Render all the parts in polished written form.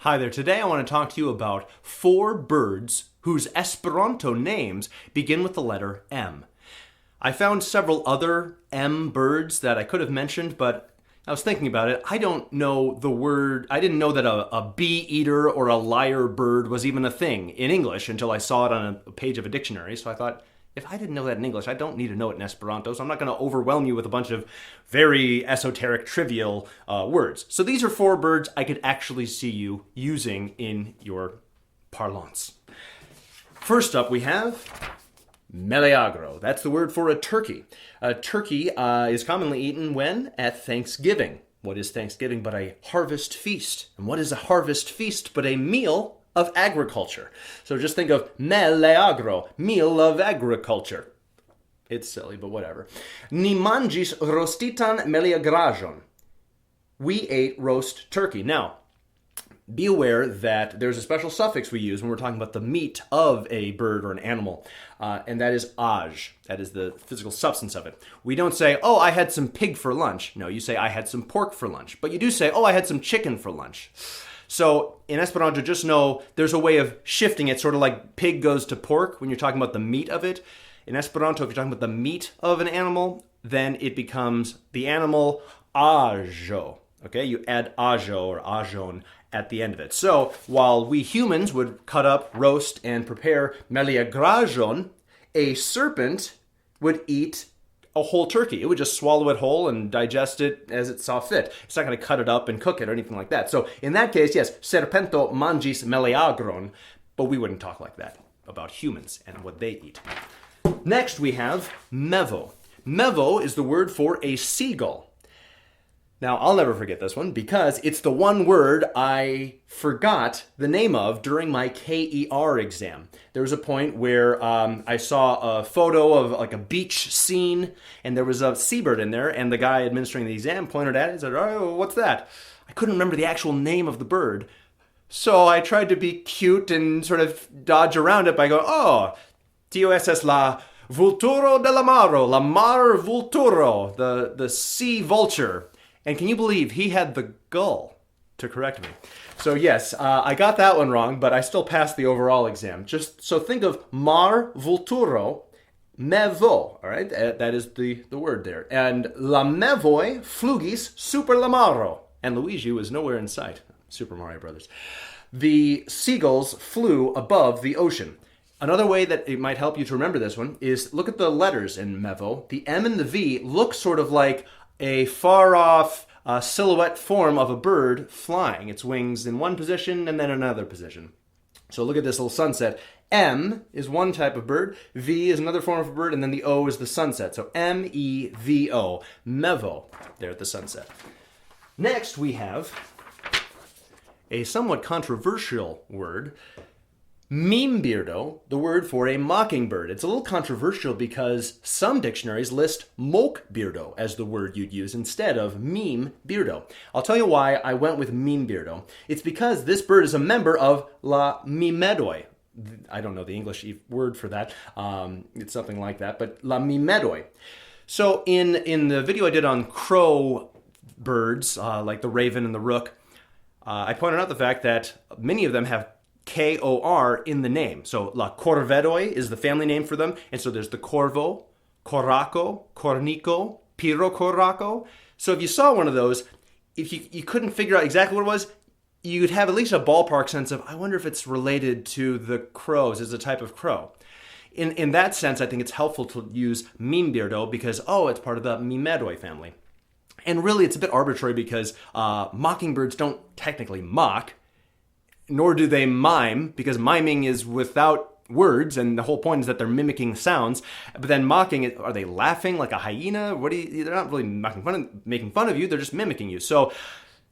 Hi there. Today I want to talk to you about 4 birds whose Esperanto names begin with the letter M. I found several other M birds that I could have mentioned, but I was thinking about it. I don't know the word. I didn't know that a bee-eater or a lyre bird was even a thing in English until I saw it on a page of a dictionary. So I thought, if I didn't know that in English, I don't need to know it in Esperanto, so I'm not going to overwhelm you with a bunch of very esoteric, trivial words. So these are 4 birds I could actually see you using in your parlance. First up, we have meleagro. That's the word for a turkey. A turkey is commonly eaten when? At Thanksgiving. What is Thanksgiving but a harvest feast? And what is a harvest feast but a meal of agriculture? So just think of meleagro, meal of agriculture. It's silly, but whatever. Ni mangis rostitan meleagrajon. We ate roast turkey. Now, be aware that there's a special suffix we use when we're talking about the meat of a bird or an animal, and that is aj. That is the physical substance of it. We don't say, oh, I had some pig for lunch. No, you say, I had some pork for lunch. But you do say, oh, I had some chicken for lunch. So in Esperanto, just know there's a way of shifting it, sort of like pig goes to pork when you're talking about the meat of it. In Esperanto, if you're talking about the meat of an animal, then it becomes the animal ajo. Okay, you add ajo or ajon at the end of it. So while we humans would cut up, roast, and prepare meleagrajon, a serpent would eat a whole turkey. It would just swallow it whole and digest it as it saw fit. It's not going to cut it up and cook it or anything like that. So in that case, yes, serpento mangis meleagron, but we wouldn't talk like that about humans and what they eat. Next we have mevo. Mevo is the word for a seagull. Now, I'll never forget this one because it's the one word I forgot the name of during my KER exam. There was a point where I saw a photo of like a beach scene and there was a seabird in there, and the guy administering the exam pointed at it and said, oh, what's that? I couldn't remember the actual name of the bird. So I tried to be cute and sort of dodge around it by going, oh, tio es la vulturo de la maro, la mar vulturo, the sea vulture. And can you believe he had the gull to correct me? So yes, I got that one wrong, but I still passed the overall exam. Just so think of mar vulturo, mevo, all right? That is the word there. And la mevoi flugis super la maro. And Luigi was nowhere in sight. Super Mario Brothers. The seagulls flew above the ocean. Another way that it might help you to remember this one is look at the letters in mevo. The M and the V look sort of like a far-off silhouette form of a bird flying. Its wings in one position and then another position. So look at this little sunset. M is one type of bird, V is another form of a bird, and then the O is the sunset. So M-E-V-O, mevo, there at the sunset. Next we have a somewhat controversial word, mimbirdo, the word for a mockingbird. It's a little controversial because some dictionaries list mockingbirdo as the word you'd use instead of mimbirdo. I'll tell you why I went with mimbirdo. It's because this bird is a member of la mimbirdo. I don't know the English word for that. It's something like that, but la mimbirdo. So in the video I did on crow birds, like the raven and the rook, I pointed out the fact that many of them have K-O-R in the name. So la corvedoi is the family name for them. And so there's the corvo, coraco, cornico, pirocoraco. So if you saw one of those, if you couldn't figure out exactly what it was, you'd have at least a ballpark sense of, I wonder if it's related to the crows as a type of crow. In that sense, I think it's helpful to use mimbirdo because, oh, it's part of the mimedoi family. And really, it's a bit arbitrary because mockingbirds don't technically mock, nor do they mime, because miming is without words, and the whole point is that they're mimicking sounds. But then mocking, are they laughing like a hyena? They're not really making fun of you, they're just mimicking you. So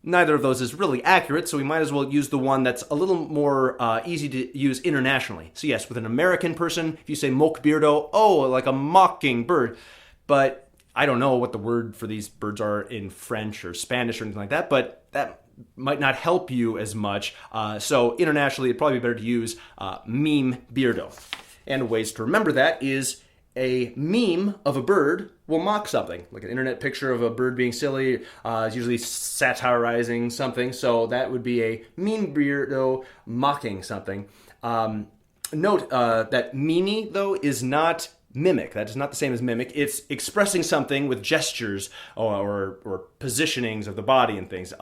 neither of those is really accurate, so we might as well use the one that's a little more easy to use internationally. So yes, with an American person, if you say mockingbirdo, oh, like a mockingbird. But I don't know what the word for these birds are in French or Spanish or anything like that, but that might not help you as much. So internationally, it'd probably be better to use mimbirdo. And ways to remember that is a meme of a bird will mock something, like an internet picture of a bird being silly, is usually satirizing something. So that would be a mimbirdo mocking something. Note that mimi, though, is not mimic. That is not the same as mimic. It's expressing something with gestures or positionings of the body and things,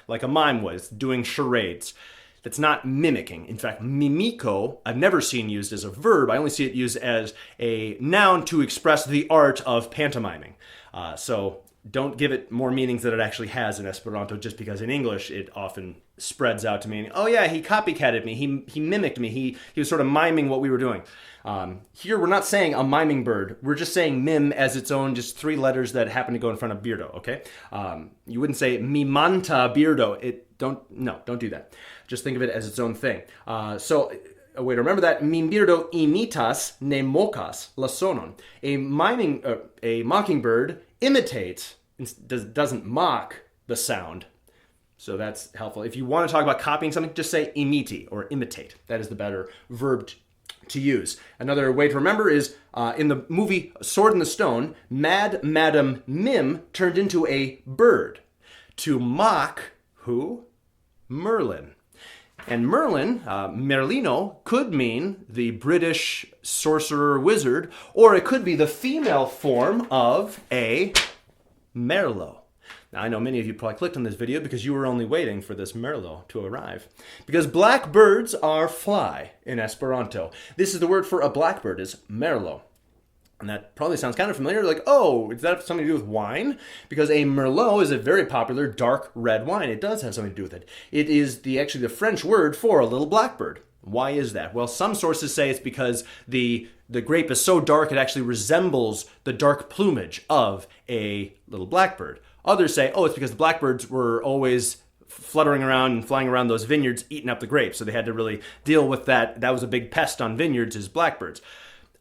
like a mime was, doing charades. That's not mimicking. In fact, mimico, I've never seen used as a verb. I only see it used as a noun to express the art of pantomiming. So don't give it more meanings than it actually has in Esperanto, just because in English it often spreads out to meaning, oh yeah, he copycatted me, he mimicked me, he was sort of miming what we were doing. Here we're not saying a miming bird, we're just saying mim as its own, just 3 letters that happen to go in front of birdo, okay? You wouldn't say mimanta birdo, don't do that. Just think of it as its own thing. So a way to remember that, mimbirdo imitas ne mocas la sonon. A mockingbird imitates, doesn't mock the sound. So that's helpful. If you want to talk about copying something, just say imiti or imitate. That is the better verb to use. Another way to remember is in the movie Sword in the Stone, Mad Madam Mim turned into a bird to mock who? Merlin. And Merlin, Merlino, could mean the British sorcerer wizard, or it could be the female form of a merlo. Now, I know many of you probably clicked on this video because you were only waiting for this merlo to arrive. Because blackbirds are fly in Esperanto. This is the word for a blackbird, is merlo. And that probably sounds kind of familiar, like, oh, does that have something to do with wine? Because a merlot is a very popular dark red wine. It does have something to do with it. It is actually the French word for a little blackbird. Why is that? Well, some sources say it's because the grape is so dark it actually resembles the dark plumage of a little blackbird. Others say, oh, it's because the blackbirds were always fluttering around and flying around those vineyards eating up the grapes, so they had to really deal with that. That was a big pest on vineyards, is blackbirds.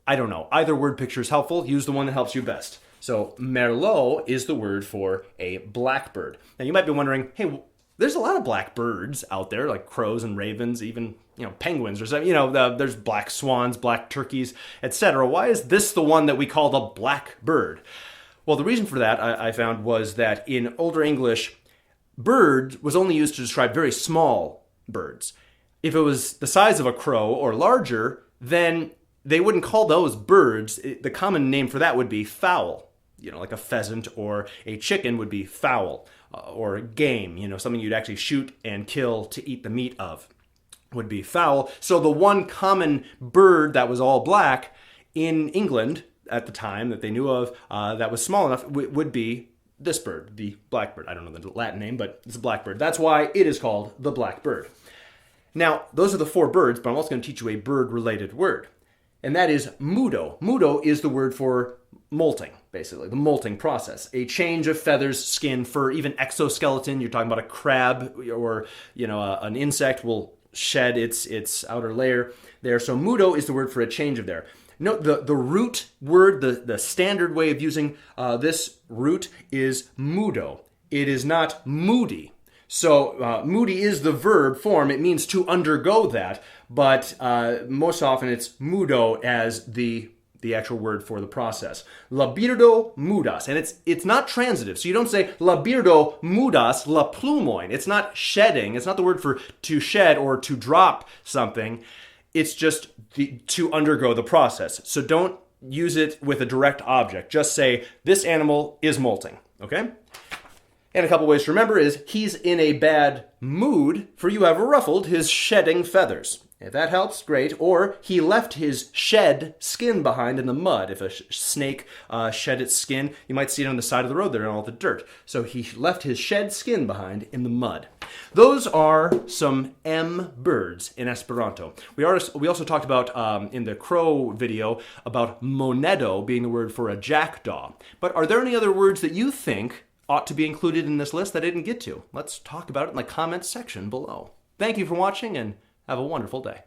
I don't know. Either word picture is helpful. Use the one that helps you best. So merlot is the word for a blackbird. Now you might be wondering, hey, there's a lot of blackbirds out there, like crows and ravens, even penguins or something. There's black swans, black turkeys, etc. Why is this the one that we call the blackbird? Well, the reason for that I found was that in Older English, bird was only used to describe very small birds. If it was the size of a crow or larger, then they wouldn't call those birds. The common name for that would be fowl. Like a pheasant or a chicken would be fowl, or game, something you'd actually shoot and kill to eat the meat of would be fowl. So the one common bird that was all black in England at the time that they knew of that was small enough would be this bird, the blackbird. I don't know the Latin name, but it's a blackbird. That's why it is called the blackbird. Now, those are the 4 birds, but I'm also going to teach you a bird-related word. And that is mudo. Mudo is the word for molting, basically, the molting process. A change of feathers, skin, fur, even exoskeleton. You're talking about a crab or, an insect will shed its outer layer there. So mudo is the word for a change of there. Note the root word, the standard way of using this root is mudo. It is not moody. So moody is the verb form. It means to undergo that, but most often it's mudo as the actual word for the process. Labirdo mudas, and it's not transitive. So you don't say labirdo mudas la plumoin. It's not shedding. It's not the word for to shed or to drop something. It's just to undergo the process. So don't use it with a direct object. Just say this animal is molting. Okay? And a couple ways to remember is he's in a bad mood, for you have ruffled his shedding feathers. If that helps, great. Or he left his shed skin behind in the mud. If a snake shed its skin, you might see it on the side of the road there in all the dirt. So he left his shed skin behind in the mud. Those are some M birds in Esperanto. We also talked about, in the crow video, about monedo being the word for a jackdaw. But are there any other words that you think ought to be included in this list that I didn't get to? Let's talk about it in the comments section below. Thank you for watching, and have a wonderful day.